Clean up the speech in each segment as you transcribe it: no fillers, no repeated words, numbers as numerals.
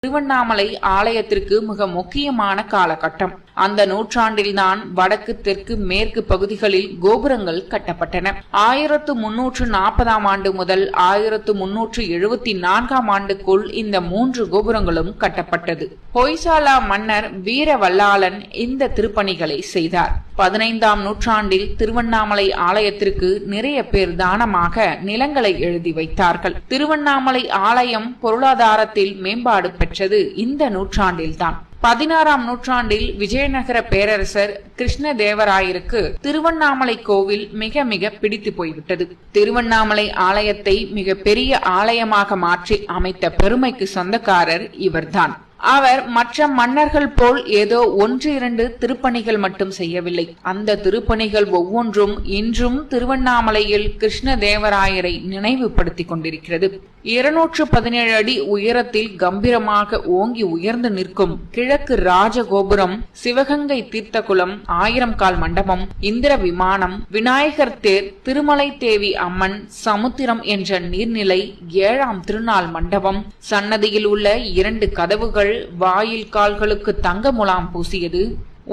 திருவண்ணாமலை ஆலயத்திற்கு மிக முக்கியமான காலகட்டம். அந்த நூற்றாண்டில்தான் வடக்கு, தெற்கு, மேற்கு பகுதிகளில் கோபுரங்கள் கட்டப்பட்டன. 1340ஆம் ஆண்டு முதல் 1374ஆம் ஆண்டுக்குள் இந்த 3 கோபுரங்களும் கட்டப்பட்டது. ஹொய்சாலா மன்னர் வீரவல்லாளன் இந்த திருப்பணிகளை செய்தார். 15ஆம் நூற்றாண்டில் திருவண்ணாமலை ஆலயத்திற்கு நிறைய பேர் தானமாக நிலங்களை எழுதி வைத்தார்கள். திருவண்ணாமலை ஆலயம் பொருளாதாரத்தில் மேம்பாடு பெற்றது இந்த நூற்றாண்டில்தான். 16ஆம் நூற்றாண்டில் விஜயநகர பேரரசர் கிருஷ்ணதேவராயருக்கு திருவண்ணாமலை கோவில் மிக மிக பிடித்து போய்விட்டது. திருவண்ணாமலை ஆலயத்தை மிக பெரிய ஆலயமாக மாற்றி அமைத்த பெருமைக்கு சொந்தக்காரர் இவர்தான். அவர் மற்ற மன்னர்கள் போல் ஏதோ 1-2 திருப்பணிகள் மட்டும் செய்யவில்லை. அந்த திருப்பணிகள் ஒவ்வொன்றும் இன்றும் திருவண்ணாமலையில் கிருஷ்ணதேவராயரை நினைவுபடுத்திக் கொண்டிருக்கிறது. 217 அடி உயரத்தில் கம்பீரமாக ஓங்கி உயர்ந்து நிற்கும் கிழக்கு ராஜகோபுரம், சிவகங்கை தீர்த்தகுளம், 1000 கால் மண்டபம், இந்திர விமானம், விநாயகர் தேர், திருமலை தேவி அம்மன், சமுத்திரம் என்ற நீர்நிலை, 7ஆம் திருநாள் மண்டபம், சன்னதியில் உள்ள 2 கதவுகள், வாயில் கால்களுக்கு தங்க முலாம் பூசியது,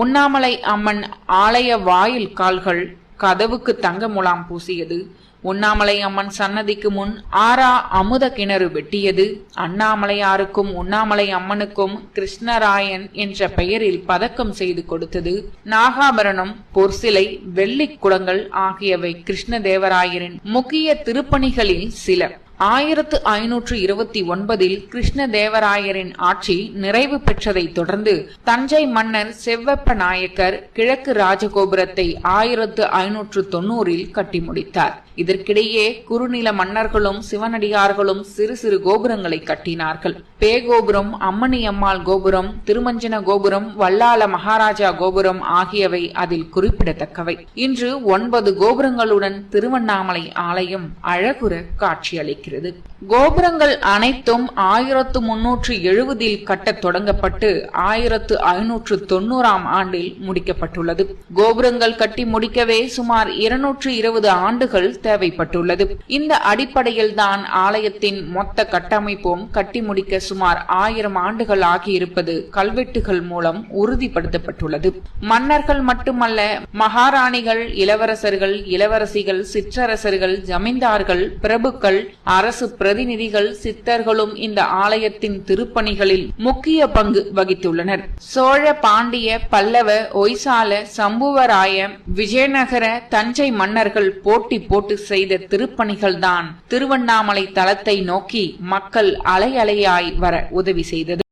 உண்ணாமலை அம்மன் ஆலய வாயில் கால்கள் கதவுக்கு தங்க முலாம் பூசியது, உண்ணாமலை அம்மன் சன்னதிக்கு முன் 6 அமுத கிணறு வெட்டியது, அண்ணாமலையாருக்கும் உண்ணாமலை அம்மனுக்கும் கிருஷ்ணராயன் என்ற பெயரில் பதக்கம் செய்து கொடுத்தது, நாகாபரணம், பொற்சிலை, வெள்ளி குடங்கள் ஆகியவை கிருஷ்ணதேவராயரின் முக்கிய திருப்பணிகளில் சில. 1529இல் கிருஷ்ணதேவராயரின் ஆட்சி நிறைவு பெற்றதை தொடர்ந்து தஞ்சை மன்னர் செவ்வப்ப நாயக்கர் கிழக்கு ராஜகோபுரத்தை 1590இல் கட்டி முடித்தார். இதற்கிடையே குறுநில மன்னர்களும் சிவனடியார்களும் சிறு சிறு கோபுரங்களை கட்டினார்கள். பேகோபுரம், அம்மணியம்மாள் கோபுரம், திருமஞ்சன கோபுரம், வல்லாள மகாராஜா கோபுரம் ஆகியவை அதில் குறிப்பிடத்தக்கவை. இன்று 9 கோபுரங்களுடன் திருவண்ணாமலை ஆலயம் அழகுற காட்சியளிக்கிறது. கோபுரங்கள் அனைத்தும் 1370இல் கட்டத் தொடங்கப்பட்டு 1590ஆம் ஆண்டில் முடிக்கப்பட்டுள்ளது. கோபுரங்கள் கட்டி முடிக்கவே சுமார் 220 ஆண்டுகள் தேவைப்பட்டுள்ளது. இந்த அடிப்படையில் தான் ஆலயத்தின் மொத்த கட்டமைப்பும் கட்டி முடிக்க சுமார் 1000 ஆண்டுகள் ஆகியிருப்பது கல்வெட்டுகள் மூலம் உறுதிப்படுத்தப்பட்டுள்ளது. மன்னர்கள் மட்டுமல்ல, மகாராணிகள், இளவரசர்கள், இளவரசிகள், சிற்றரசர்கள், ஜமீன்தார்கள், பிரபுக்கள், அரசு பிரதிநிதிகள், சித்தர்களும் இந்த ஆலயத்தின் திருப்பணிகளில் முக்கிய பங்கு வகித்துள்ளனர். சோழ, பாண்டிய, பல்லவ, ஒய்சால, சம்புவராய, விஜயநகர, தஞ்சை மன்னர்கள் போட்டி போட்டு செய்த திருப்பணிகள்தான் திருவண்ணாமலை தலத்தை நோக்கி மக்கள் அலை அலையாய் வர உதவி செய்தது.